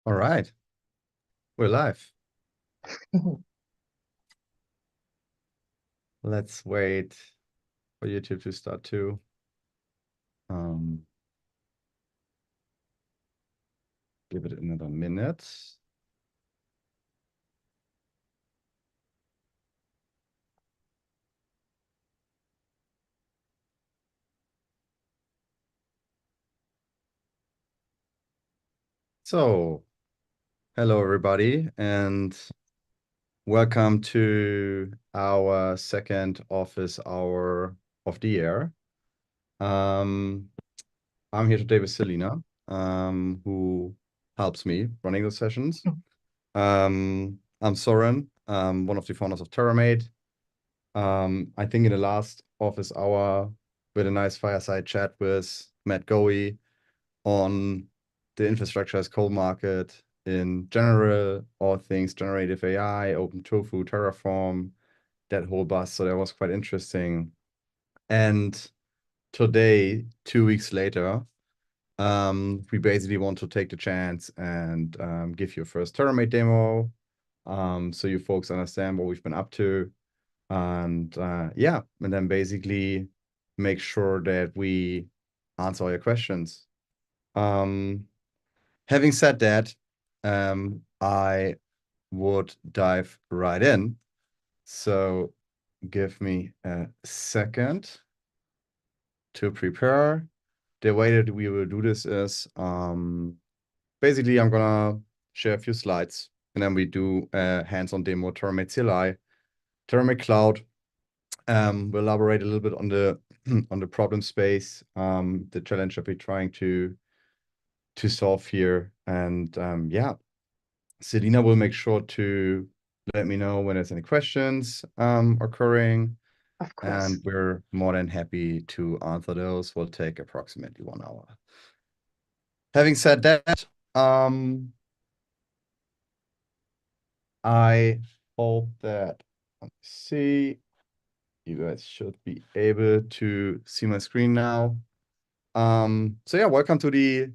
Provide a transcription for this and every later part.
All right, we're live. Let's wait for YouTube to start too. Um, Give it another minute. So, hello everybody, and welcome to our second office hour of the year. Um, I'm here today with Selina, who helps me running those sessions. I'm Soren, one of the founders of Terramate. I think in the last office hour, we had a nice fireside chat with Matt Goey on the infrastructure as code market in general, all things generative AI, open tofu, Terraform, that whole bus. So that was quite interesting. And today, 2 weeks later, we basically want to take the chance and give you a first Terramate demo, so you folks understand what we've been up to. And yeah, and then basically make sure that we answer all your questions. Having said that, I would dive right in. So give me a second to prepare. The way that we will do this is basically I'm gonna share a few slides and then we do a hands-on demo Terramate CLI, Terramate Cloud. We'll elaborate a little bit on the on the problem space, the challenge that we're trying to solve here. And yeah, Selina will make sure to let me know when there's any questions occurring, Of course. and we're more than happy to answer those. Will take approximately 1 hour. Having said that, I hope that, let me see, you guys should be able to see my screen now. So yeah, welcome to the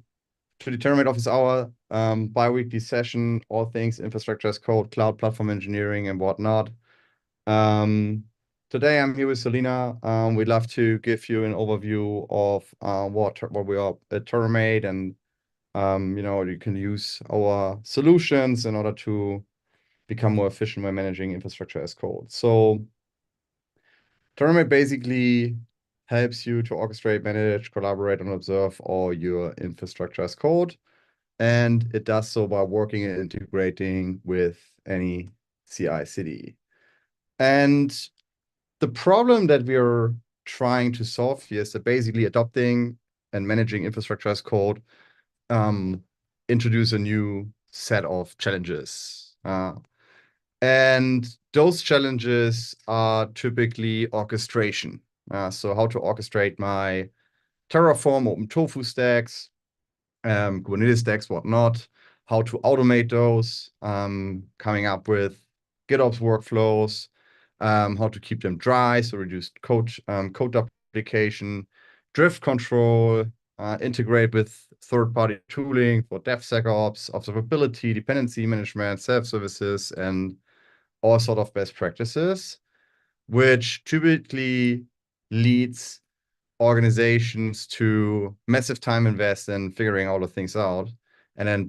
Terramate Office Hour, bi-weekly session, all things infrastructure as code, cloud platform engineering, and whatnot. Um, Today I'm here with Selina. We'd love to give you an overview of what we are at Terramate, and you can use our solutions in order to become more efficient when managing infrastructure as code. So Terramate basically helps you to orchestrate, manage, collaborate, and observe all your infrastructure as code. And it does so by working and integrating with any CI/CD. And the problem that we are trying to solve here is that basically adopting and managing infrastructure as code introduce a new set of challenges. And those challenges are typically orchestration. So how to orchestrate my Terraform, Open Tofu stacks, Kubernetes stacks, whatnot, how to automate those, coming up with GitOps workflows, how to keep them dry, so reduce code duplication, drift control, integrate with third-party tooling for DevSecOps, observability, dependency management, self-services, and all sort of best practices, which typically leads organizations to massive time invest in figuring all the things out, and then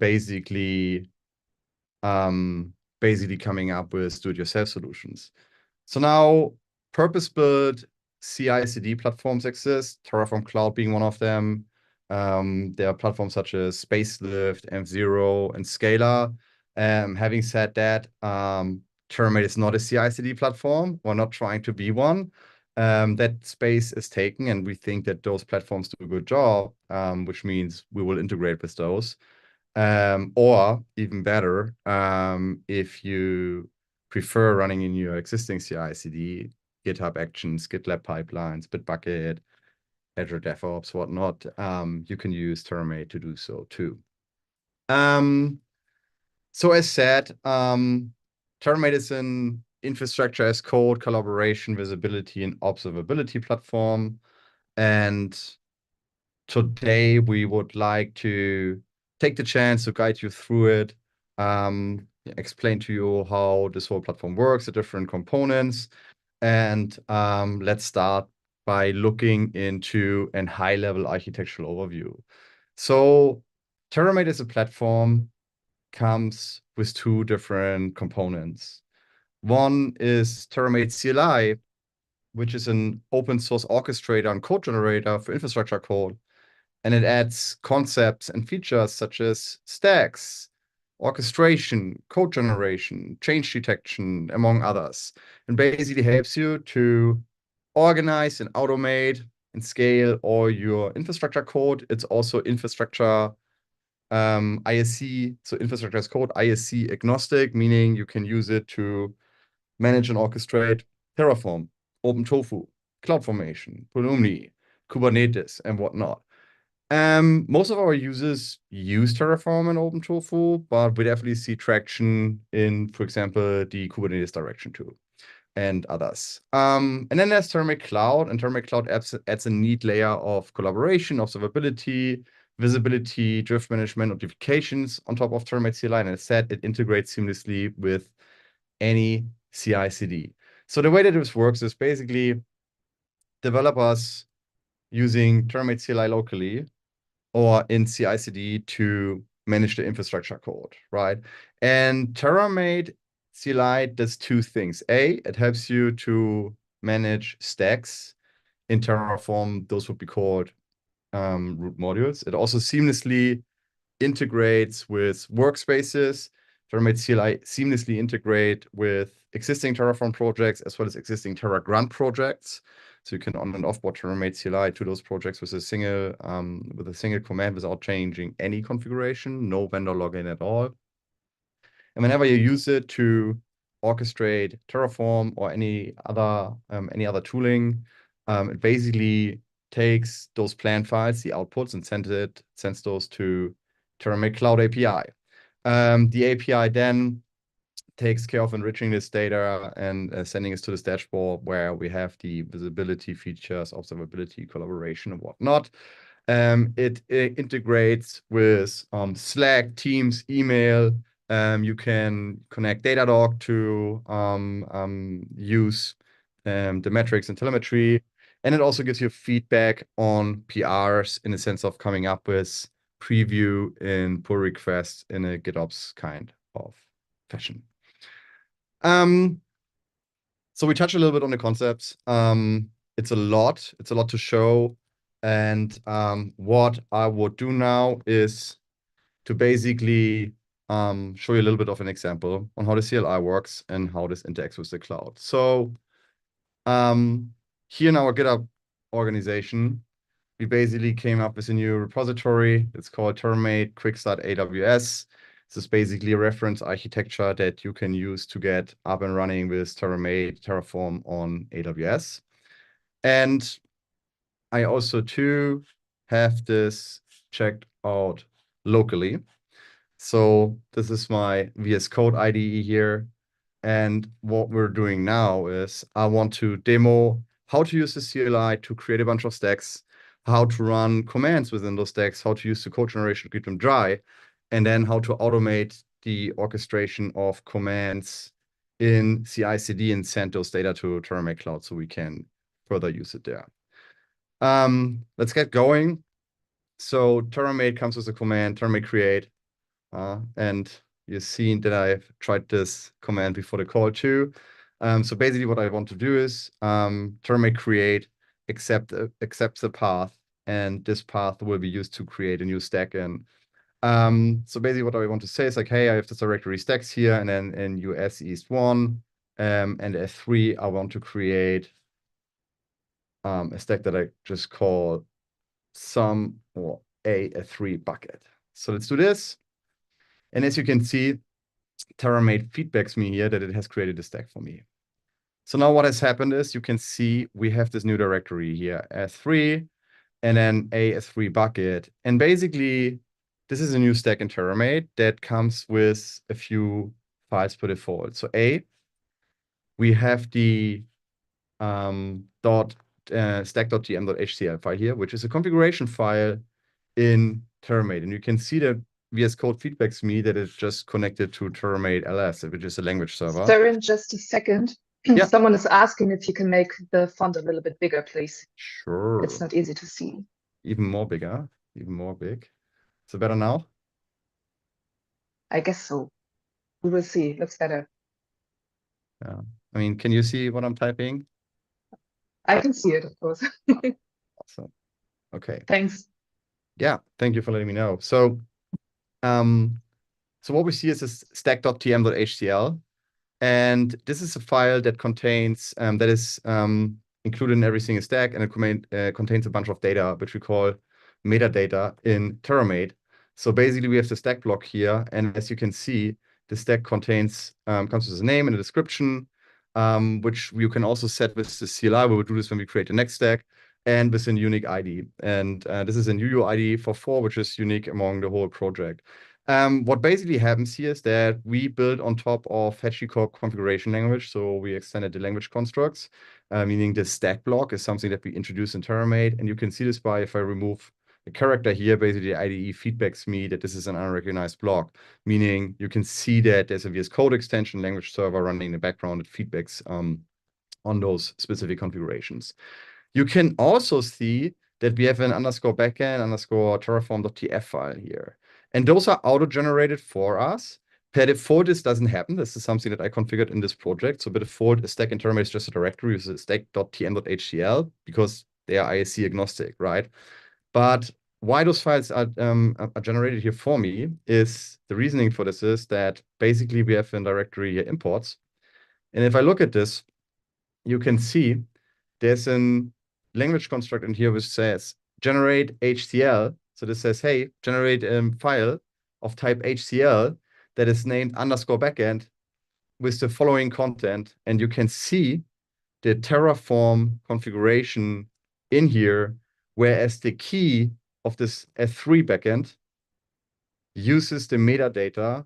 um, basically coming up with do-it-yourself solutions. So now purpose-built CI/CD platforms exist, Terraform Cloud being one of them. There are platforms such as Spacelift, M0, and Scala. Having said that, Terramate is not a CI/CD platform. We're not trying to be one. That space is taken, and we think that those platforms do a good job, which means we will integrate with those. Or even better, if you prefer running in your existing CI/CD, GitHub Actions, GitLab pipelines, Bitbucket, Azure DevOps, whatnot, you can use Terramate to do so too. So as said, Terramate is an infrastructure as code, collaboration, visibility, and observability platform. And today we would like to take the chance to guide you through it, explain to you how this whole platform works, the different components, and let's start by looking into a high-level architectural overview. So Terramate as a platform comes with two different components. One is Terramate CLI, which is an open source orchestrator and code generator for infrastructure code. And it adds concepts and features such as stacks, orchestration, code generation, change detection, among others. And basically helps you to organize and automate and scale all your infrastructure code. It's also infrastructure ISC, so infrastructure as code, ISC agnostic, meaning you can use it to manage and orchestrate Terraform, OpenTofu, CloudFormation, Pulumi, Kubernetes, and whatnot. Most of our users use Terraform and OpenTofu, but we definitely see traction in, for example, the Kubernetes direction too, and others. And then there's Terramate Cloud, and Terramate Cloud adds a neat layer of collaboration, observability, visibility, drift management, notifications on top of Terramate CLI. And as said, it integrates seamlessly with any CI/CD. So the way that this works is basically developers using Terramate CLI locally or in CI/CD to manage the infrastructure code, right? And Terramate CLI does two things. A, it helps you to manage stacks in Terraform. Those would be called root modules. It also seamlessly integrates with workspaces. Terramate CLI seamlessly integrate with existing Terraform projects as well as existing Terra Grunt projects. So you can on and offboard Terramate CLI to those projects with a single command without changing any configuration, no vendor login at all. And whenever you use it to orchestrate Terraform or any other tooling, it basically takes those plan files, the outputs, and sends those to Terramate Cloud API. The API then takes care of enriching this data and sending it to this dashboard where we have the visibility features, observability, collaboration, and whatnot. It integrates with Slack, Teams, email. You can connect Datadog to use the metrics and telemetry. And it also gives you feedback on PRs in the sense of coming up with preview and pull requests in a GitOps kind of fashion. So we touched a little bit on the concepts. It's a lot to show. And what I would do now is to basically show you a little bit of an example on how the CLI works and how this interacts with the cloud. So here in our GitHub organization, we basically came up with a new repository. It's called Terramate Quickstart AWS. This is basically a reference architecture that you can use to get up and running with Terraform on AWS. And I also too have this checked out locally. So this is my VS Code IDE here. And what we're doing now is I want to demo how to use the CLI to create a bunch of stacks, how to run commands within those stacks, how to use the code generation to keep them dry, and then how to automate the orchestration of commands in CI/CD and send those data to Terramate Cloud so we can further use it there. Let's get going. So Terramate comes with a command, Terramate create, and you've seen that I've tried this command before the call too. So basically what I want to do is Terramate create accepts the path, and this path will be used to create a new stack. And so basically what I want to say is like, hey, I have this directory stacks here, and then in US East 1 and S3, I want to create a stack that I just call some or a3 bucket. So let's do this. And as you can see, Terramate feedbacks me here that it has created a stack for me. So now what has happened is you can see we have this new directory here, S3, and then a S3 bucket. And basically, this is a new stack in Terramate that comes with a few files per default. So we have the stack.tm.html file here, which is a configuration file in Terramate. And you can see that VS Code feedbacks me that it's just connected to Terramate LS, which is a language server. Sir, in just a second. Yeah, Someone is asking if you can make the font a little bit bigger, please. It's sure. not easy to see. Even more bigger, even more big. So better now? I guess so. We will see. Looks better. Yeah. I mean, can you see what I'm typing? I can see it, of course. Awesome. Okay. Thanks. Yeah, thank you for letting me know. Um, so what we see is this stack.tm.htl. And this is a file that contains that is included in every single stack, and it contains a bunch of data, which we call metadata in Terramate. So basically, we have the stack block here, and as you can see, the stack contains comes with a name and a description, which you can also set with the CLI. We will do this when we create the next stack, and with a unique ID. And this is an UUID for 4, which is unique among the whole project. What basically happens here is that we build on top of HashiCorp configuration language. So we extended the language constructs, meaning the stack block is something that we introduce in Terramate. And you can see this by if I remove a character here, basically the IDE feedbacks me that this is an unrecognized block, meaning you can see that there's a VS Code extension language server running in the background that feedbacks on those specific configurations. You can also see that we have an underscore backend underscore terraform.tf file here. And those are auto-generated for us. Per default, this doesn't happen. This is something that I configured in this project. So by default, a stack in Terramate is just a directory with a stack.tm.htl because they are ISC agnostic, right? But why those files are generated here for me is the reasoning for this is that basically we have a directory here imports. And if I look at this, you can see there's a language construct in here which says generate HCL. So this says, hey, generate a file of type HCL that is named underscore backend with the following content. And you can see the Terraform configuration in here, whereas the key of this S3 backend uses the metadata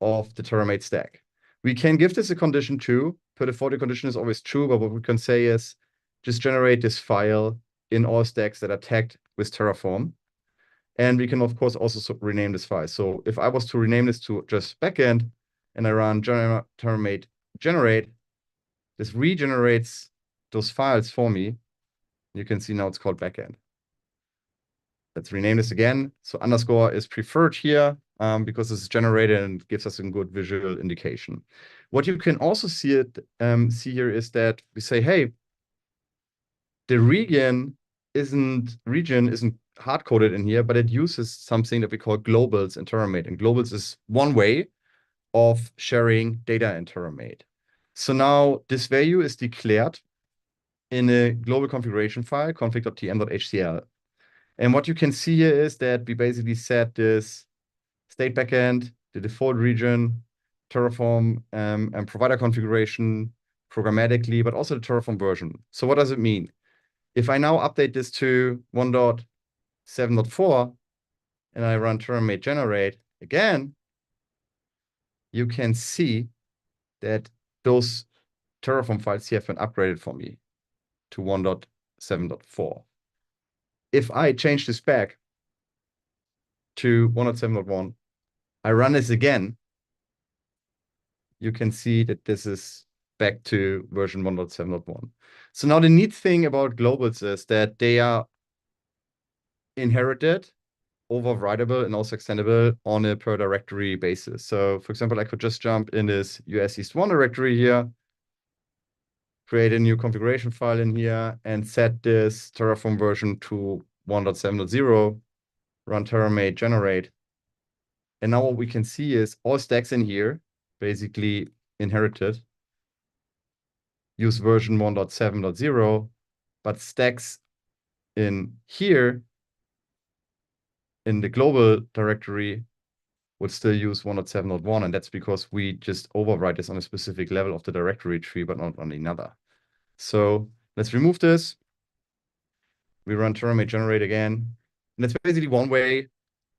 of the Terramate stack. We can give this a condition too. Per default, the condition is always true, but what we can say is just generate this file in all stacks that are tagged with Terraform. And we can, of course, also rename this file. So if I was to rename this to just backend and I run Terramate generate, this regenerates those files for me. You can see now it's called backend. Let's rename this again. So underscore is preferred here because it's generated and gives us a good visual indication. What you can also see here is that we say, hey, the region isn't hard-coded in here, but it uses something that we call globals in Terramate. And globals is one way of sharing data in Terramate. So now this value is declared in a global configuration file, config.tm.htl. And what you can see here is that we basically set this state backend, the default region, Terraform, and provider configuration programmatically, but also the Terraform version. So what does it mean? If I now update this to 1.7.4 and I run Terramate generate again, you can see that those Terraform files here have been upgraded for me to 1.7.4. If I change this back to 1.7.1, I run this again, you can see that this is back to version 1.7.1. So now the neat thing about globals is that they are inherited, overwritable, and also extendable on a per directory basis. So for example, I could just jump in this US East 1 directory here, create a new configuration file in here, and set this Terraform version to 1.7.0, run Terramate generate. And now what we can see is all stacks in here, basically inherited, use version 1.7.0, but stacks in here in the global directory would still use 1.7.1, and that's because we just overwrite this on a specific level of the directory tree, but not on another. So let's remove this. We run Terramate generate again. And that's basically one way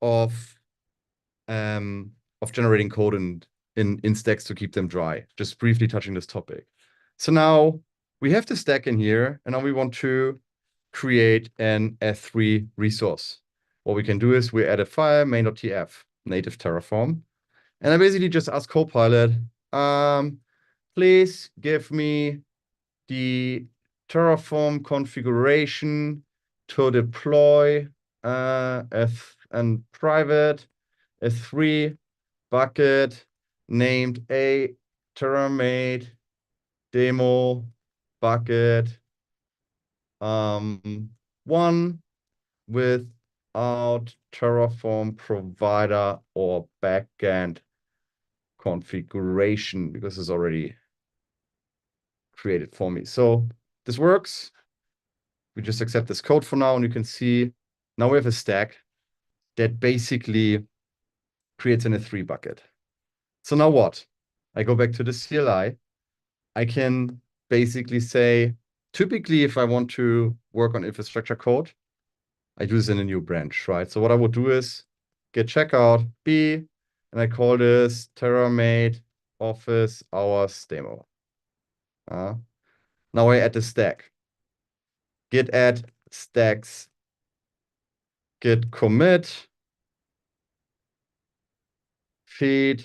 of generating code in stacks to keep them dry. Just briefly touching this topic. So now we have the stack in here, and now we want to create an S3 resource. What we can do is we add a file, main.tf. native Terraform. And I basically just ask Copilot, please give me the Terraform configuration to deploy and private S3 bucket named a Terramate demo bucket 1 without Terraform provider or backend configuration because it's already created for me. So this works. We just accept this code for now, and you can see now we have a stack that basically creates an S3 bucket. So now what? I go back to the CLI. I can basically say, typically, if I want to work on infrastructure code, I do this in a new branch, right? So what I would do is git checkout B, and I call this Terramate Office Hours demo. Now I add the stack. Git add stacks, git commit, feed,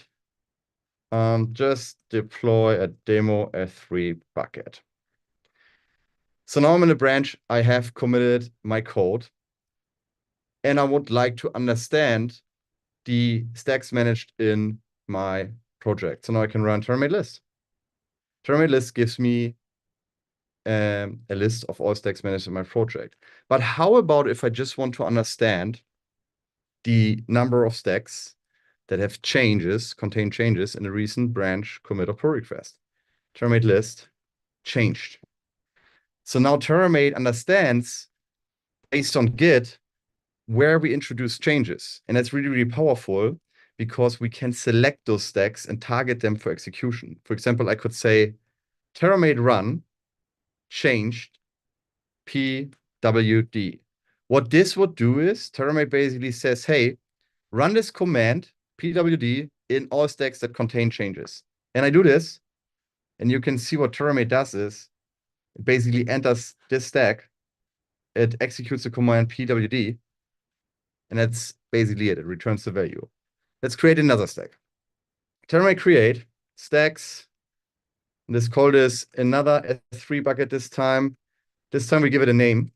just deploy a demo S3 bucket. So now I'm in a branch, I have committed my code, and I would like to understand the stacks managed in my project. So now I can run Terramate list. Terramate list gives me a list of all stacks managed in my project. But how about if I just want to understand the number of stacks that have changes, contain changes in a recent branch commit or pull request? Terramate list changed. So now Terramate understands, based on Git, where we introduce changes. And that's really, really powerful because we can select those stacks and target them for execution. For example, I could say Terramate run changed PWD. What this would do is Terramate basically says, hey, run this command PWD in all stacks that contain changes. And I do this, and you can see what Terramate does is it basically enters this stack, it executes the command PWD, and that's basically it. It returns the value. Let's create another stack. Terramate create stacks. Let's call this another S3 bucket this time. This time we give it a name.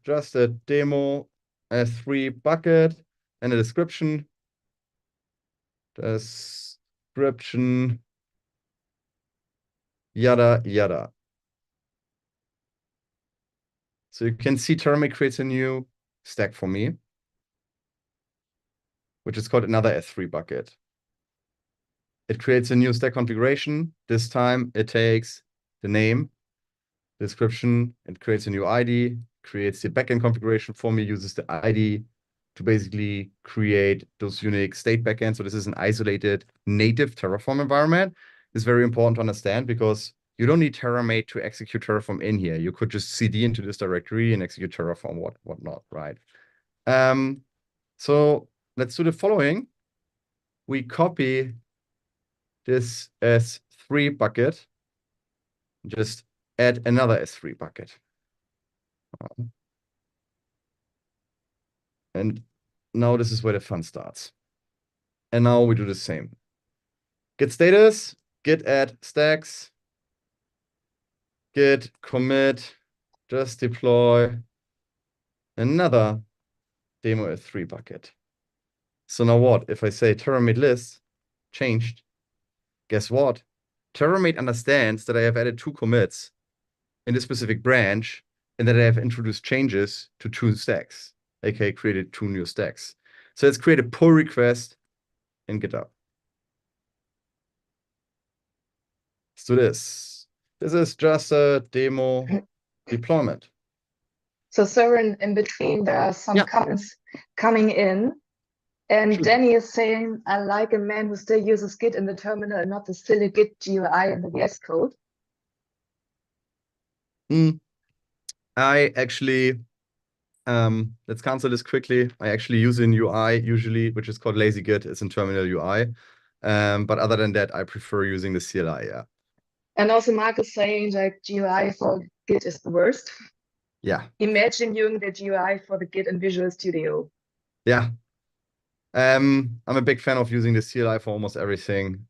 Just a demo S3 bucket and a description. Description, yada, yada. So you can see Terramate creates a new stack for me, which is called another S3 bucket. It creates a new stack configuration. This time it takes the name, description, and creates a new ID, creates the backend configuration for me, uses the ID to basically create those unique state backends. So this is an isolated native Terraform environment. It's very important to understand because you don't need Terramate to execute Terraform in here. You could just CD into this directory and execute Terraform, whatnot, right? So let's do the following. We copy this S3 bucket, just add another S3 bucket. And now this is where the fun starts. And now we do the same. Git status, git add stacks, git commit, just deploy another demo S3 bucket. So now what? If I say Terramate list changed, guess what? Terramate understands that I have added 2 commits in this specific branch and that I have introduced changes to 2 stacks, aka created 2 new stacks. So let's create a pull request in GitHub. Let's do this. This is just a demo deployment. So, Søren, in between, there are some comments coming in. And Danny is saying, I like a man who still uses Git in the terminal and not the silly Git GUI in the VS Code. I actually, let's cancel this quickly. I actually use an UI usually, which is called lazy Git. It's in terminal UI. But other than that, I prefer using the CLI, yeah. And also Mark is saying like GUI for Git is the worst. Yeah. Imagine using the GUI for the Git in Visual Studio. Yeah. I'm a big fan of using the CLI for almost everything,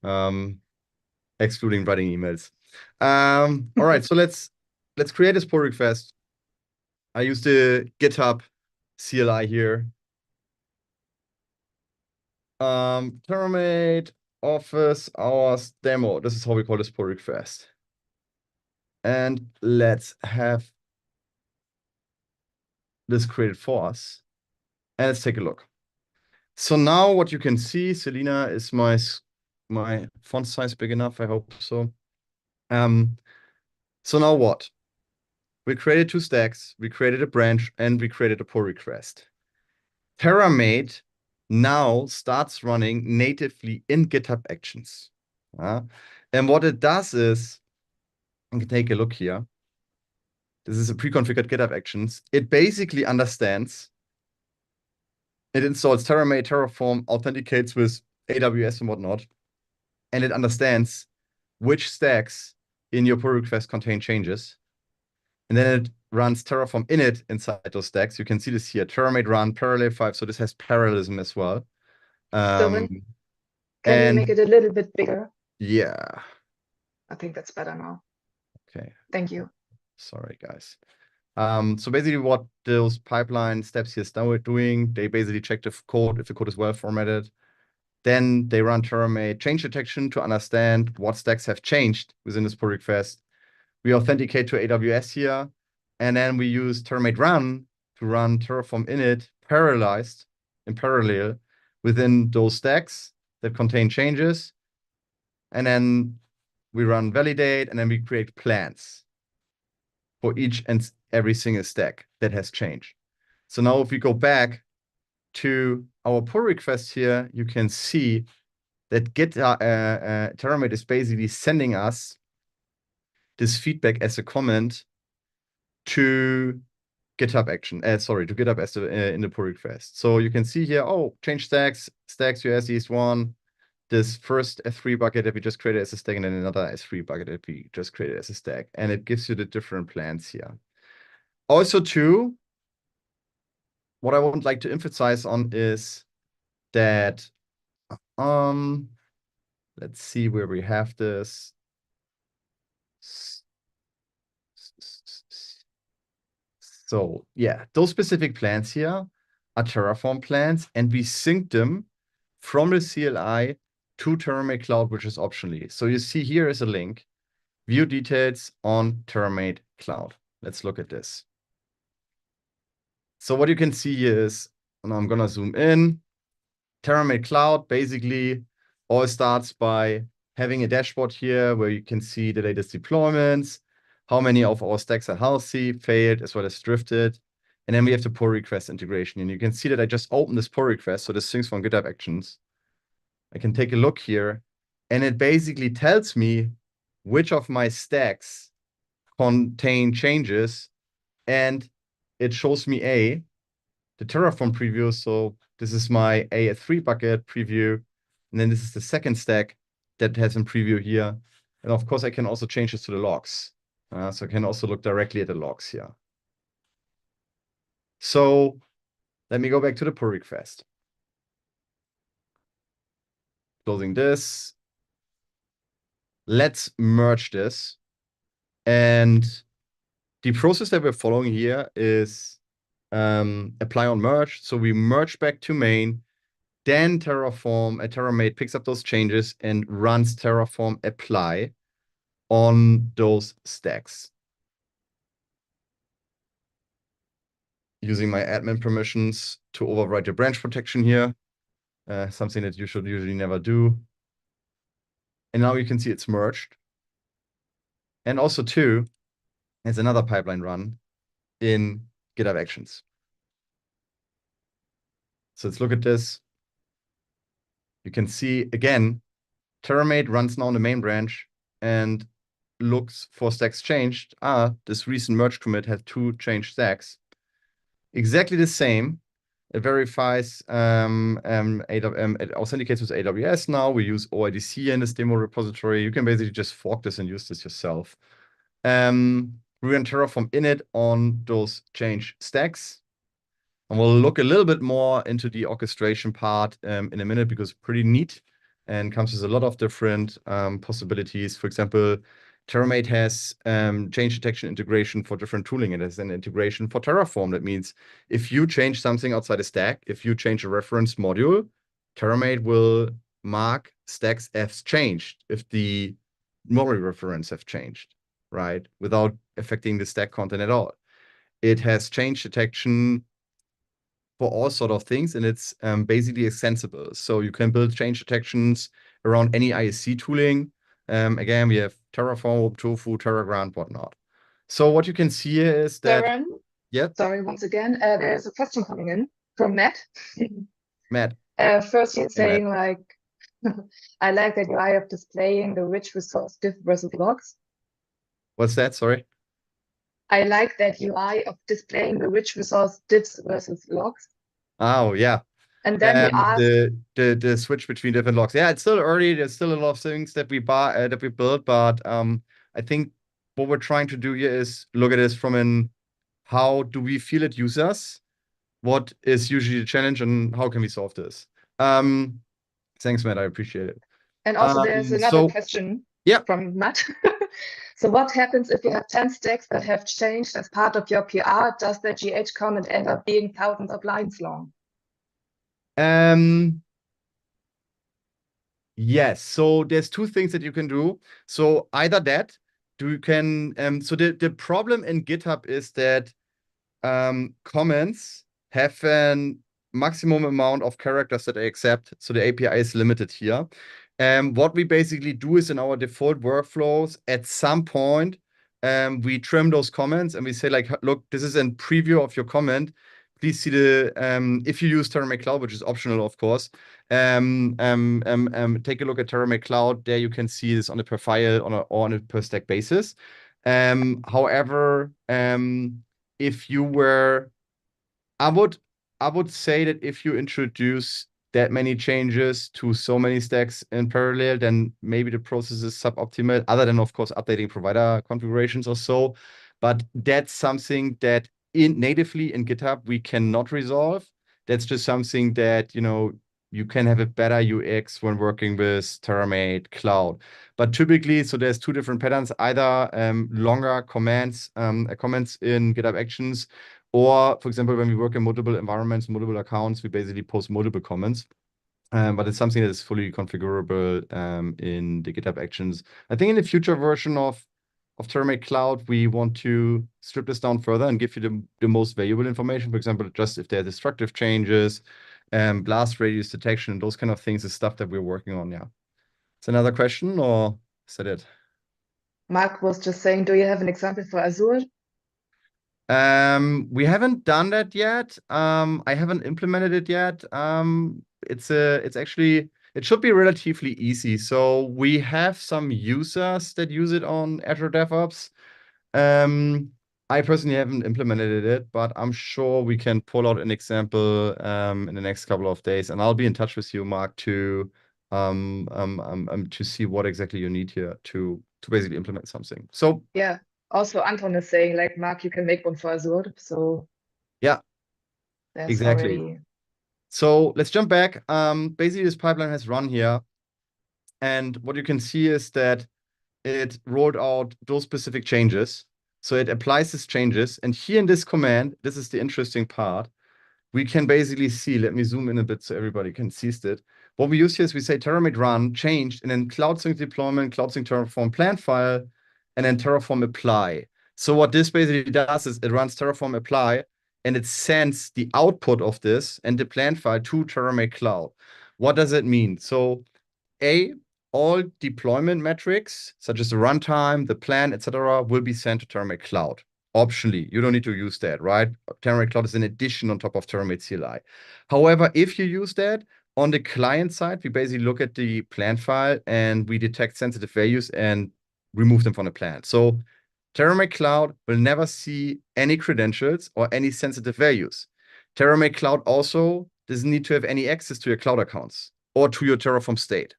excluding writing emails. All right, so let's create this pull request. I use the GitHub CLI here. Terramate Office Hours demo. This is how we call this pull request. And let's have this created for us. And let's take a look. So now what you can see, Selena, is my font size big enough? I hope so. So now what? We created 2 stacks, we created a branch, and we created a pull request. Terramate now starts running natively in GitHub Actions. And what it does is, you can take a look here. This is a pre-configured GitHub Actions. It basically understands, it installs Terramate, Terraform, authenticates with AWS and whatnot, and it understands which stacks in your pull request contain changes. And then it runs Terraform init inside those stacks. You can see this here, Terramate run parallel 5. So this has parallelism as well. Can you And make it a little bit bigger? yeah. I think that's better now. Okay. Thank you. Sorry, guys. So basically what those pipeline steps here are doing, they basically check the code, if the code is well formatted. Then they run Terramate change detection to understand what stacks have changed within this pull request. We authenticate to AWS here, and then we use Terramate run to run Terraform init parallelized in parallel within those stacks that contain changes. And then we run validate, and then we create plans for each and every single stack that has changed. So now if we go back to our pull request here, you can see that Terramate is basically sending us this feedback as a comment to GitHub action. To GitHub as in the pull request. So you can see here, oh, change stacks US East 1. This first S3 bucket that we just created as a stack, and then another S3 bucket that we just created as a stack. And it gives you the different plans here. Also, too, what I would like to emphasize on is that, let's see where we have this. So yeah, those specific plans here are Terraform plans, and we sync them from the CLI to Terramate Cloud, which is optionally. So you see here is a link, view details on Terramate Cloud. Let's look at this. So what you can see here is, and I'm gonna zoom in, Terramate Cloud basically all starts by having a dashboard here where you can see the latest deployments, how many of our stacks are healthy, failed, as well as drifted. And then we have the pull request integration. And you can see that I just opened this pull request, so this thing's from GitHub Actions. I can take a look here, and it basically tells me which of my stacks contain changes, and it shows me the Terraform preview. So this is my AS3 bucket preview. And then this is the second stack that has in preview here. And of course, I can also change this to the logs. So I can also look directly at the logs here. So let me go back to the pull request. Closing this. Let's merge this. And the process that we're following here is apply on merge. So we merge back to main. Then Terramate picks up those changes and runs Terraform apply on those stacks. Using my admin permissions to override the branch protection here, something that you should usually never do. And now you can see it's merged. And also too, there's another pipeline run in GitHub Actions. So let's look at this. You can see again, Terramate runs now in the main branch and looks for stacks changed. This recent merge commit had 2 changed stacks. Exactly the same. It verifies, it authenticates with AWS now. We use OIDC in this demo repository. You can basically just fork this and use this yourself. We run Terraform init on those changed stacks. And we'll look a little bit more into the orchestration part in a minute because it's pretty neat and comes with a lot of different possibilities. For example, Terramate has change detection integration for different tooling. It has an integration for Terraform. That means if you change something outside a stack, if you change a reference module, Terramate will mark stacks as changed if the memory reference have changed, right? Without affecting the stack content at all. It has change detection for all sort of things, and it's basically extensible. So you can build change detections around any ISC tooling. Again, we have Terraform, Tofu, TerraGrant, whatnot. So what you can see here is that, Darren, yeah, sorry, once again, there's a question coming in from Matt. Matt. First, he's Hey, Matt. saying like, I like that UI of displaying the rich resource diff versus logs. What's that? Sorry. I like that UI of displaying the rich resource diffs versus logs. Oh, yeah. And then he asked, The switch between different logs. Yeah, it's still early. There's still a lot of things that we buy that we build, but I think what we're trying to do here is look at this from an how do we feel it users? What is usually the challenge and how can we solve this? Um, Thanks, Matt. I appreciate it. and also there's another So question yeah, from Matt. So what happens if you have 10 stacks that have changed as part of your PR? Does the GH comment end up being thousands of lines long? um, yes. So there's two things that you can do. So either that, you can so the problem in GitHub is that comments have an maximum amount of characters that they accept. So the API is limited here. What we basically do is in our default workflows, at some point, we trim those comments and we say, like, look, this is a preview of your comment. Please see the, if you use Terramate Cloud, which is optional, of course, take a look at Terramate Cloud. There you can see this on a per file or on a per stack basis. However, if you were I would I would say that if you introduce that many changes to so many stacks in parallel, then maybe the process is suboptimal, other than of course updating provider configurations or so. But that's something that natively in GitHub we cannot resolve. That's just something that, you can have a better UX when working with Terramate Cloud. But typically, so there's two different patterns, either longer comments in GitHub Actions, or, for example, when we work in multiple environments, multiple accounts, we basically post multiple comments. But it's something that is fully configurable in the GitHub Actions. I think in the future version of Terramate Cloud, we want to strip this down further and give you the most valuable information. For example, just if there are destructive changes, blast radius detection, those kind of things is stuff that we're working on, yeah. Is another question or is that it? Mark was just saying, do you have an example for Azure? We haven't done that yet. I haven't implemented it yet. It's actually it should be relatively easy. So we have some users that use it on Azure DevOps. I personally haven't implemented it, but I'm sure we can pull out an example in the next couple of days, and I'll be in touch with you, Mark, to see what exactly you need here to basically implement something. So Yeah. Also, Anton is saying, like, Mark, you can make one for Azure. So yeah, there's exactly. already. So let's jump back. Basically, this pipeline has run here. And what you can see is that it rolled out those specific changes. So it applies these changes. And here in this command, this is the interesting part. We can basically see, let me zoom in a bit so everybody can see it. What we use here is we say Terramate run changed, and then Cloud Sync deployment, Cloud Sync Terraform plan file, and then Terraform apply. So what this basically does is it runs Terraform apply, and it sends the output of this and the plan file to Terramate Cloud. What does it mean? So all deployment metrics, such as the runtime, the plan, etc., will be sent to Terramate Cloud. Optionally, you don't need to use that, right? Terramate Cloud is an addition on top of Terramate CLI. However, if you use that, on the client side, we basically look at the plan file and we detect sensitive values and remove them from the plan. So Terramate Cloud will never see any credentials or any sensitive values. Terramate Cloud also doesn't need to have any access to your cloud accounts or to your Terraform state.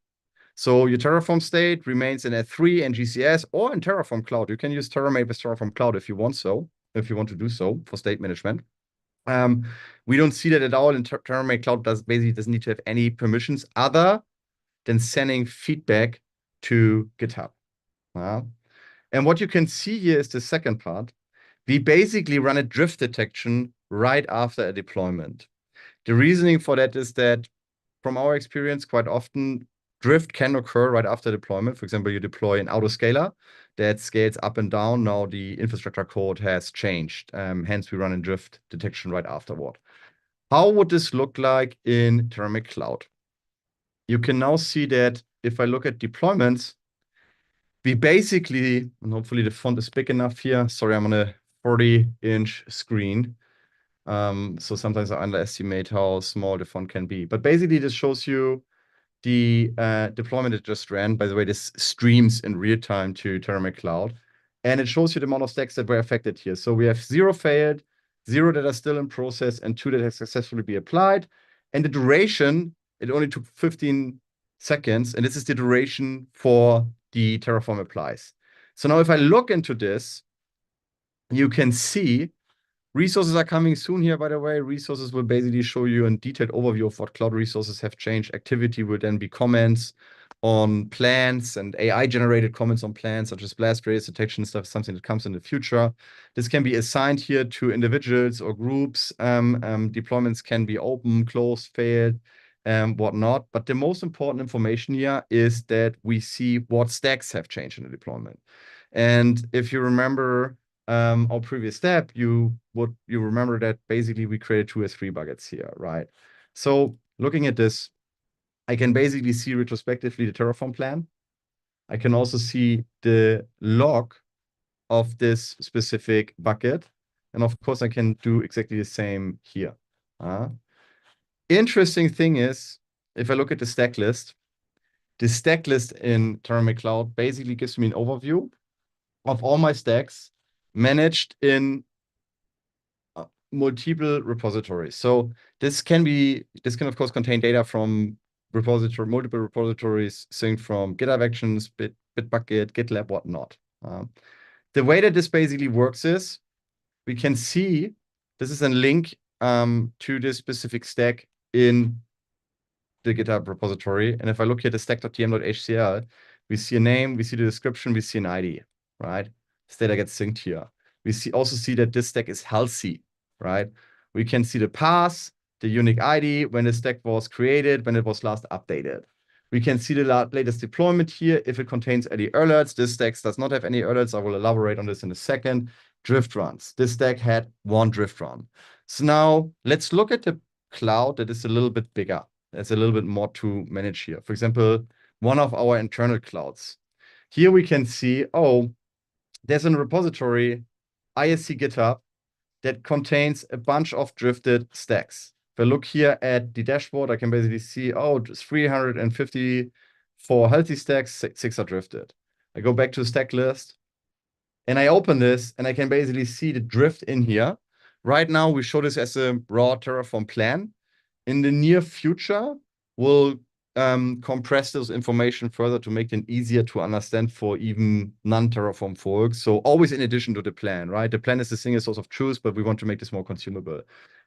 So your Terraform state remains in S3 and GCS or in Terraform Cloud. You can use Terramate with Terraform Cloud if you want to do so for state management. We don't see that at all in Terramate Cloud. Basically doesn't need to have any permissions other than sending feedback to GitHub. And what you can see here is the second part. We basically run a drift detection right after a deployment. The reasoning for that is that from our experience, quite often drift can occur right after deployment. For example, you deploy an autoscaler that scales up and down. Now the infrastructure code has changed. Hence, we run a drift detection right afterward. How would this look like in Terramate Cloud? You can now see that if I look at deployments, we basically, and hopefully the font is big enough here. Sorry, I'm on a 40-inch screen. So sometimes I underestimate how small the font can be. But basically, this shows you the deployment that just ran. By the way, this streams in real time to Terramate Cloud. And it shows you the amount of stacks that were affected here. So we have 0 failed, 0 that are still in process, and 2 that have successfully been applied. And the duration, it only took 15 seconds. And this is the duration for the Terraform applies. So now if I look into this, you can see resources are coming soon here, by the way. Resources will basically show you a detailed overview of what cloud resources have changed. Activity will then be comments on plans and AI-generated comments on plans, such as blast radius detection stuff, something that comes in the future. This can be assigned here to individuals or groups. Deployments can be open, closed, failed, whatnot. But the most important information here is that we see what stacks have changed in the deployment. And if you remember our previous step, you remember that basically we created 2 S3 buckets here, right? So looking at this, I can basically see retrospectively the Terraform plan. I can also see the log of this specific bucket. And of course, I can do exactly the same here. Interesting thing is, if I look at the stack list, the stack list in Terramate Cloud basically gives me an overview of all my stacks managed in multiple repositories. So this can of course contain data from multiple repositories synced from GitHub Actions, Bitbucket, GitLab, whatnot. The way that this basically works is we can see this is a link to this specific stack in the GitHub repository. And if I look here at the stack.tm.hcl, we see a name, we see the description, we see an ID, right? This data gets synced here. We also see that this stack is healthy, right? We can see the path, the unique ID, when the stack was created, when it was last updated. We can see the latest deployment here. If it contains any alerts, this stack does not have any alerts. I will elaborate on this in a second. Drift runs. This stack had 1 drift run. So now let's look at the cloud that is a little bit bigger. There's a little bit more to manage here. For example, one of our internal clouds. Here we can see, oh, there's a repository, ISC GitHub, that contains a bunch of drifted stacks. If I look here at the dashboard, I can basically see, oh, just 354 healthy stacks, 6 are drifted. I go back to the stack list, and I open this, and I can basically see the drift in here. Right now, we show this as a raw Terraform plan. In the near future, we'll compress this information further to make it easier to understand for even non-Terraform folks. So always in addition to the plan, right? The plan is the single source of truth, but we want to make this more consumable.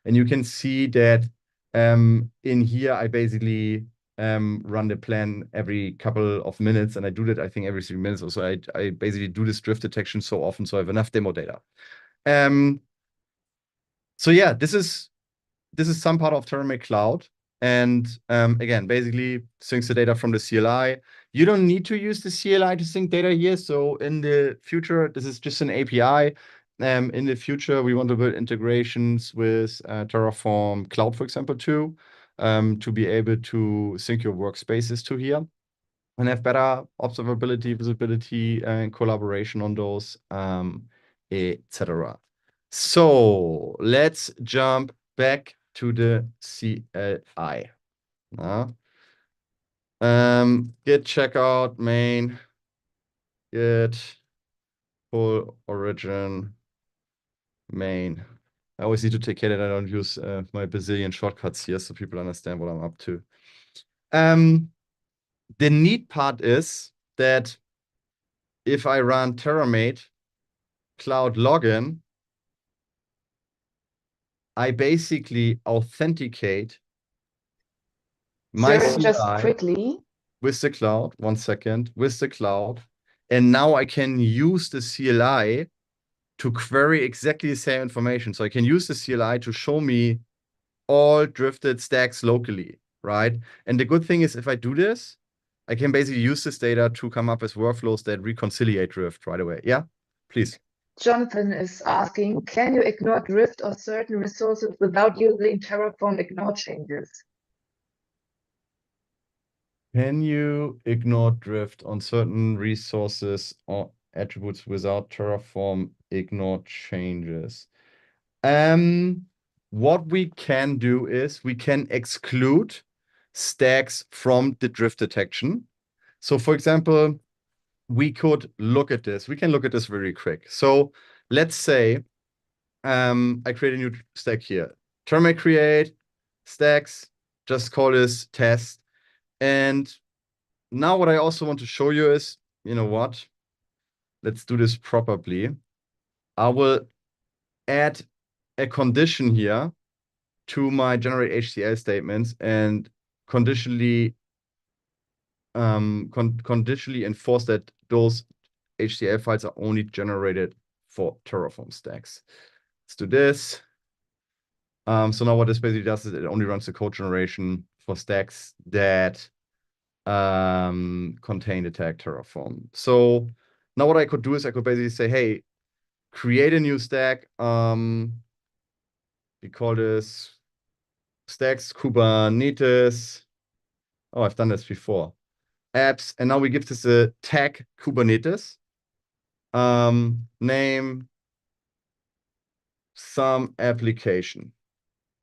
And you can see that in here, I basically run the plan every couple of minutes, and I do that, I think, every 3 minutes or so. I basically do this drift detection so often, so I have enough demo data. So yeah, this is some part of Terramate Cloud. And again, basically syncs the data from the CLI. You don't need to use the CLI to sync data here. So in the future, this is just an API. In the future, we want to build integrations with Terraform Cloud, for example, too, to be able to sync your workspaces to here and have better observability, visibility, and collaboration on those, etc. So let's jump back to the CLI. Git checkout main, git pull origin main. I always need to take care that I don't use my bazillion shortcuts here so people understand what I'm up to. The neat part is that if I run Terramate cloud login, I basically authenticate my Sören, just CLI quickly, with the cloud, 1 second, with the cloud. And now I can use the CLI to query exactly the same information. So I can use the CLI to show me all drifted stacks locally, right? And the good thing is if I do this, I can basically use this data to come up with workflows that reconciliate drift right away. Yeah, please. Jonathan is asking, can you ignore drift of certain resources without using Terraform ignore changes? Can you ignore drift on certain resources or attributes without Terraform ignore changes? What we can do is we can exclude stacks from the drift detection. So for example, we could look at this. We can look at this very quick. So let's say I create a new stack here. Terramate create stacks, just call this test. And now what I also want to show you is, you know what? Let's do this properly. I will add a condition here to my generate HCL statements and conditionally conditionally enforce that those HCL files are only generated for Terraform stacks. Let's do this. So now what this basically does is it only runs the code generation for stacks that contain the tag Terraform. So now what I could do is I could basically say, hey, create a new stack. We call this stacks Kubernetes. Oh, I've done this before. Apps, and now we give this a tag Kubernetes. Name some application.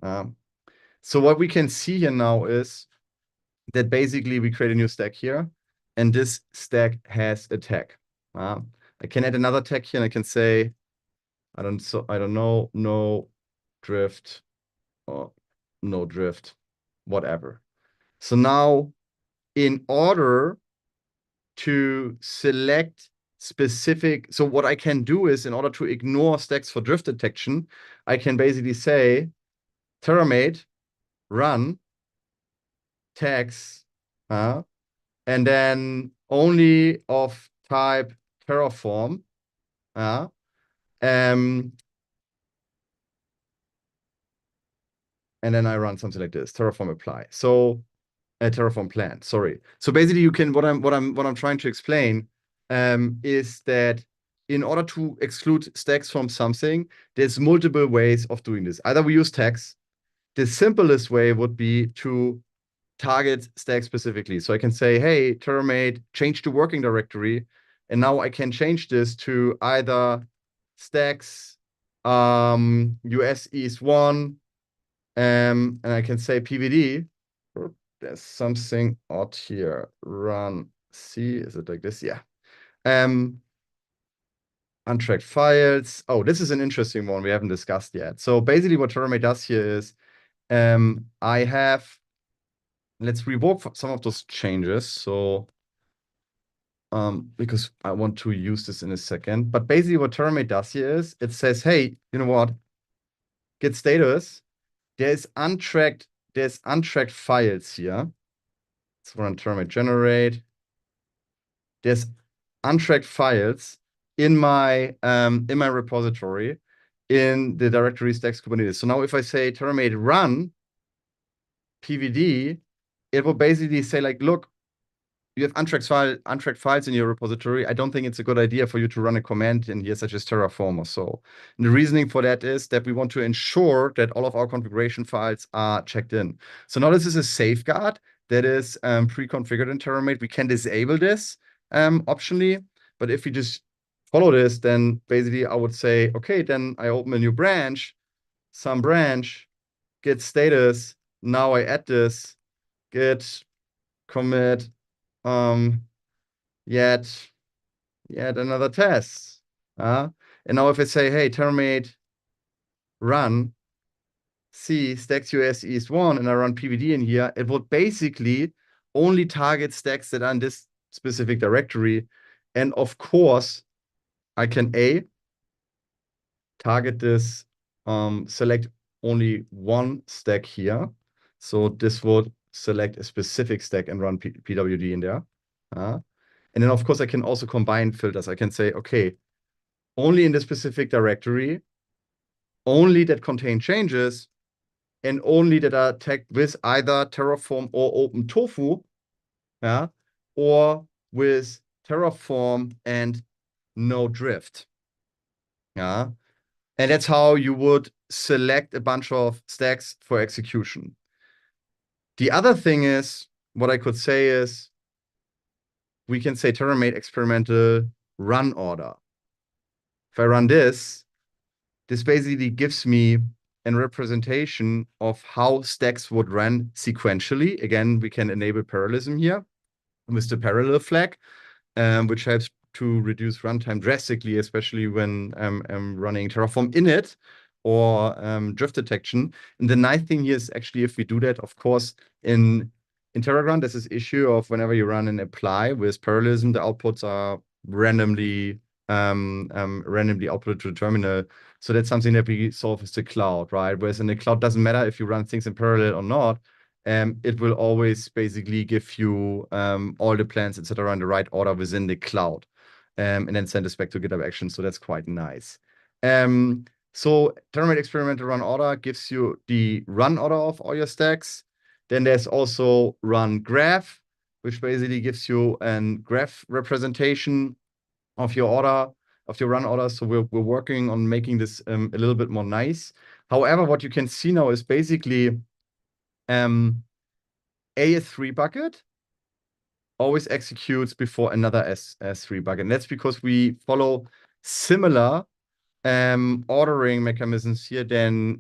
So what we can see here now is that basically we create a new stack here, and this stack has a tag. I can add another tag here, and I can say, I don't know, no drift or no drift, whatever. So now, in order to select specific, so what I can do is, in order to ignore stacks for drift detection, I can basically say Terramate run tags, and then only of type Terraform, and then I run something like this, Terraform apply. So Terraform plan, sorry. So basically you can, what I'm trying to explain is that in order to exclude stacks from something, there's multiple ways of doing this. Either we use tags. The simplest way would be to target stacks specifically. So I can say, hey, Terramate, change to working directory. And now I can change this to either stacks US East 1, and I can say PVD. There's something odd here. Run C, is it like this? Yeah. Untracked files. Oh, this is an interesting one we haven't discussed yet. So basically what Terramate does here is I have, let's revoke some of those changes. So because I want to use this in a second. But basically what Terramate does here is it says, hey, you know what? Get status. There's untracked files here. Let's run Terramate generate. There's untracked files in my repository in the directory stacks Kubernetes. So now if I say Terramate run PVD, it will basically say like, look, you have untracked files in your repository. I don't think it's a good idea for you to run a command in here, such as Terraform or so. And the reasoning for that is that we want to ensure that all of our configuration files are checked in. So now this is a safeguard that is pre-configured in Terramate. We can disable this optionally, but if we just follow this, then basically I would say, okay, then I open a new branch, some branch, git status. Now I add this, git commit yet another test. And now if I say, hey, Terramate run C stacks US East 1, and I run PVD in here, it would basically only target stacks that are in this specific directory. And of course, I can target this, select only one stack here. So this would select a specific stack and run pwd in there. And then, of course, I can also combine filters. I can say, okay, only in the specific directory, only that contain changes, and only that are tagged with either Terraform or OpenTofu, or with Terraform and no drift. And that's how you would select a bunch of stacks for execution. The other thing is, what I could say is, we can say Terramate experimental run order. If I run this basically gives me a representation of how stacks would run sequentially. Again, we can enable parallelism here with the parallel flag, which helps to reduce runtime drastically, especially when I'm running Terraform init or drift detection. And the nice thing here is actually if we do that, of course, in Terragrant, there's this issue of whenever you run an apply with parallelism, the outputs are randomly outputted to the terminal. So that's something that we solve with the cloud, right? Whereas in the cloud, doesn't matter if you run things in parallel or not. It will always basically give you all the plans, etc., in the right order within the cloud, and then send this back to GitHub Actions. So that's quite nice. So Terramate experimental run order gives you the run order of all your stacks. Then there's also run graph, which basically gives you a graph representation of your order, of your run order. So we're working on making this a little bit more nice. However, what you can see now is basically AS3 bucket always executes before another S3 bucket. And that's because we follow similar ordering mechanisms here than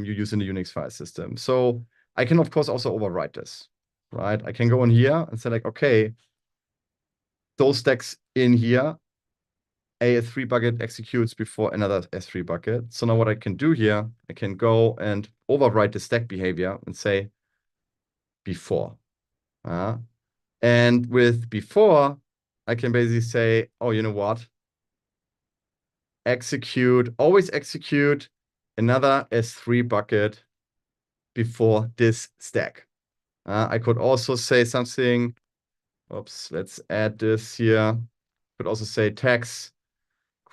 you use in the Unix file system. So I can, of course, also overwrite this, right? I can go in here and say, like, okay, those stacks in here, AS3 bucket executes before another S3 bucket. So now what I can do here, I can go and overwrite the stack behavior and say before. And with before, I can basically say, oh, you know what? Always execute another S3 bucket before this stack. I could also say something, oops, let's add this here. Could also say tags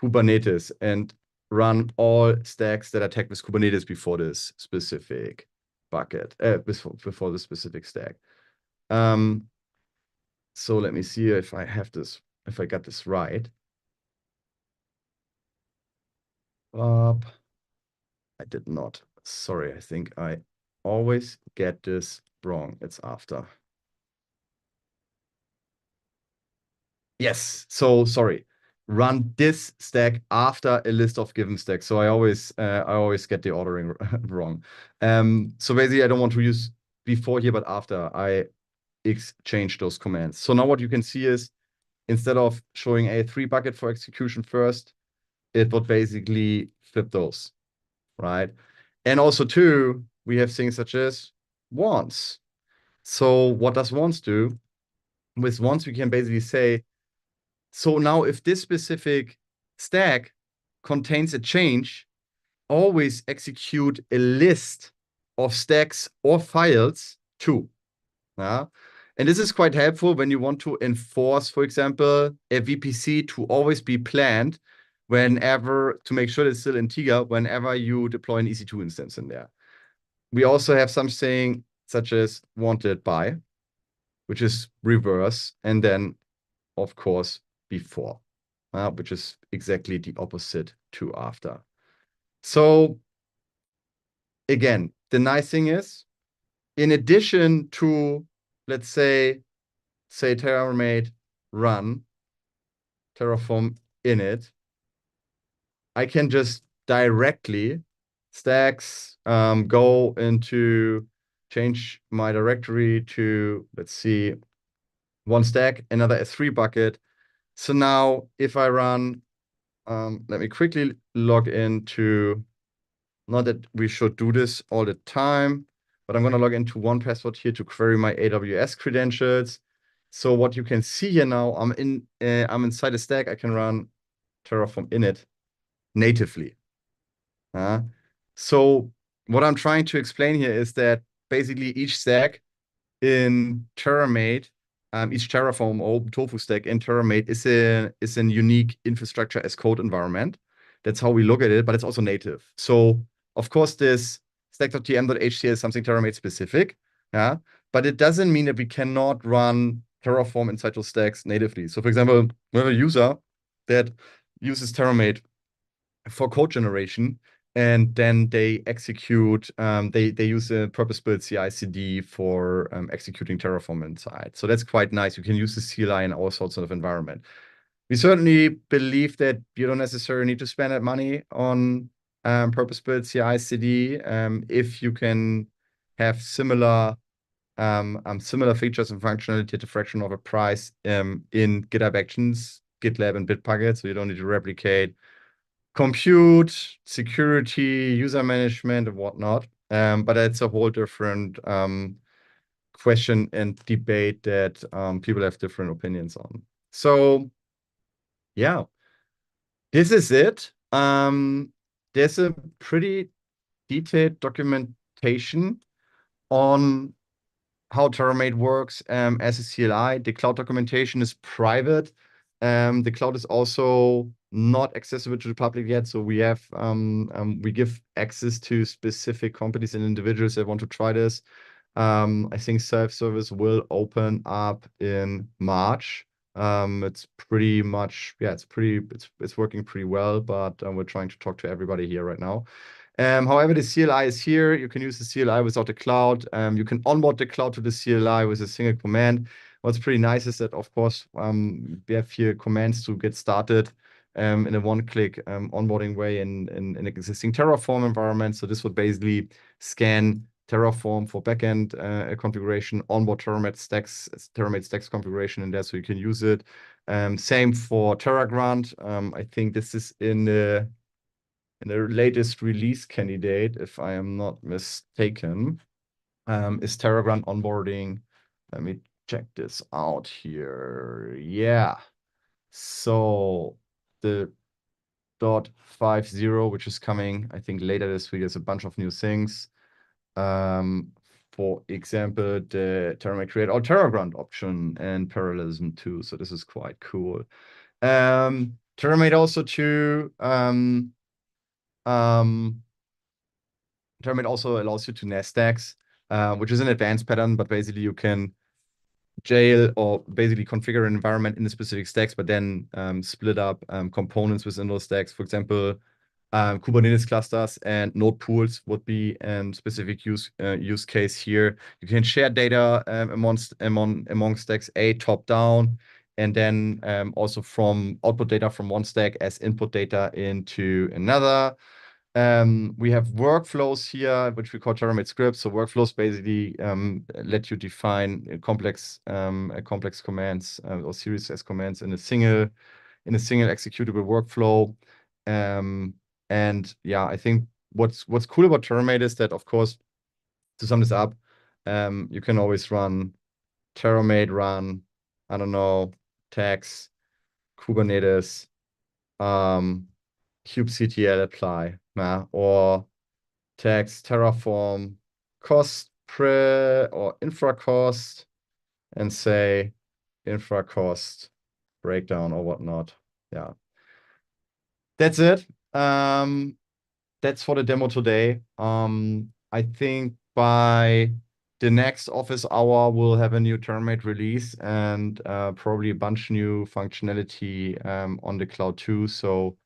Kubernetes and run all stacks that are tagged with Kubernetes before this specific bucket, before the specific stack. So let me see if I have this, if I got this right. I did not. Sorry, I think I always get this wrong. It's after. Yes, so sorry. Run this stack after a list of given stacks. So I always get the ordering wrong. So basically I don't want to use before here, but after I exchange those commands. So now what you can see is instead of showing a 3 bucket for execution first, it would basically flip those, right? And also too, we have things such as once. So what does once do? With once, we can basically say, so now if this specific stack contains a change, always execute a list of stacks or files too. And this is quite helpful when you want to enforce, for example, a VPC to always be planned whenever, to make sure it's still integer whenever you deploy an EC2 instance in there. We also have something such as wanted by, which is reverse, and then, of course, before, which is exactly the opposite to after. So again, the nice thing is, in addition to, let's say Terramate run Terraform init, I can just directly stacks go into change my directory to, let's see, one stack, another S3 bucket. So now if I run, let me quickly log into, not that we should do this all the time, but I'm going to log into 1Password here to query my AWS credentials. So what you can see here now, I'm inside a stack. I can run Terraform init natively. So what I'm trying to explain here is that basically each stack in Terramate, each Terraform or OpenTofu stack in Terramate is an unique infrastructure as code environment. That's how we look at it, but it's also native. So of course, this stack.tm.htl is something Terramate specific, yeah, but it doesn't mean that we cannot run Terraform inside those stacks natively. So for example, we have a user that uses Terramate for code generation, and then they execute, they use a purpose-built CI/CD for executing Terraform inside. So that's quite nice. You can use the CLI in all sorts of environment. We certainly believe that you don't necessarily need to spend that money on purpose-built CI/CD if you can have similar features and functionality at a fraction of a price in GitHub Actions, GitLab, and Bitbucket, so you don't need to replicate compute, security, user management, and whatnot. But that's a whole different question and debate that people have different opinions on. So, yeah, this is it. There's a pretty detailed documentation on how Terramate works as a CLI. The cloud documentation is private. The cloud is also not accessible to the public yet. So we give access to specific companies and individuals that want to try this. I think self-service will open up in March. It's pretty much, yeah, it's working pretty well, but we're trying to talk to everybody here right now. However, the CLI is here. You can use the CLI without the cloud. You can onboard the cloud to the CLI with a single command. What's pretty nice is that, of course, we have here commands to get started in a one-click onboarding way in an existing Terraform environment. So this would basically scan Terraform for backend configuration, onboard Terramate stacks configuration in there, so you can use it. Same for TerraGrant. I think this is in the latest release candidate, if I am not mistaken, is TerraGrant onboarding. Let me check this out here. Yeah. So the .50, which is coming, I think, later this week, there's a bunch of new things. For example, the Terramate Create or TerraGrant option and parallelism too. So this is quite cool. Terramate also too. Terramate also allows you to nest stacks, which is an advanced pattern, but basically you can jail or basically configure an environment in the specific stacks, but then split up components within those stacks. For example, Kubernetes clusters and node pools would be a specific use case here. You can share data among stacks top down, and then also from output data from one stack as input data into another. We have workflows here, which we call Terramate scripts. So workflows basically let you define complex commands or series as commands in a single executable workflow. And yeah, I think what's cool about Terramate is that, of course, to sum this up, you can always run Terramate run, I don't know, tags, Kubernetes, kubectl apply, or tags Terraform cost or infra cost, and say infra cost breakdown or whatnot. Yeah. That's it. That's for the demo today. I think by the next office hour, we'll have a new Terramate release and probably a bunch new functionality on the cloud too. So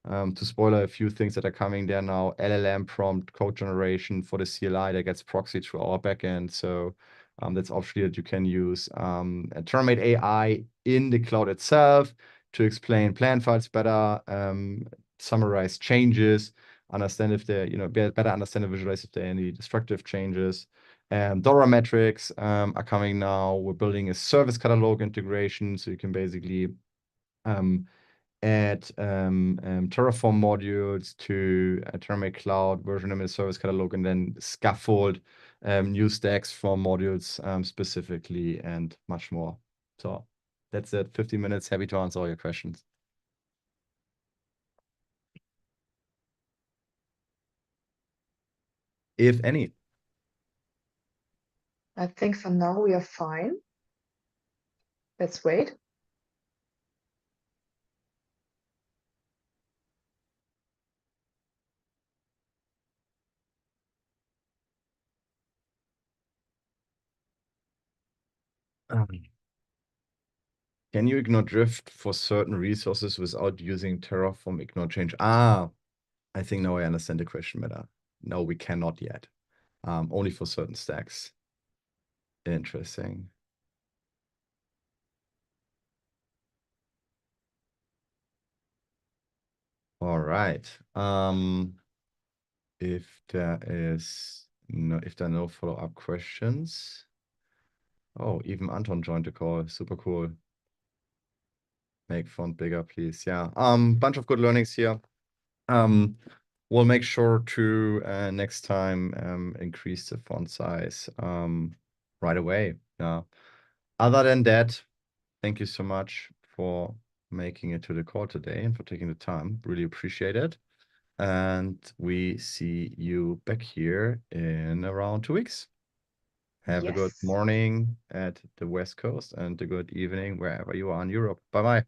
to spoiler a few things that are coming there now, LLM prompt code generation for the CLI that gets proxied through our backend. So that's optionally that you can use Terramate AI in the cloud itself to explain plan files better, summarize changes, understand if they're, better understand and visualize if there are any destructive changes. DORA metrics are coming now. We're building a service catalog integration, so you can basically add Terraform modules to a Terramate Cloud, version them in a service catalog, and then scaffold new stacks from modules specifically, and much more. So that's it. 15 minutes. Happy to answer all your questions. if any? I think for now we are fine. Let's wait. Can you ignore drift for certain resources without using Terraform ignore change? Ah, I think now I understand the question better. No, we cannot yet. Only for certain stacks. Interesting. All right. If there are no follow-up questions. Oh, even Anton joined the call. Super cool. Make font bigger, please. Yeah. Bunch of good learnings here. We'll make sure to next time increase the font size right away. Yeah. Other than that, thank you so much for making it to the call today and for taking the time. Really appreciate it. And we see you back here in around 2 weeks. Have a good Yes. morning at the West Coast and a good evening wherever you are in Europe. Bye bye.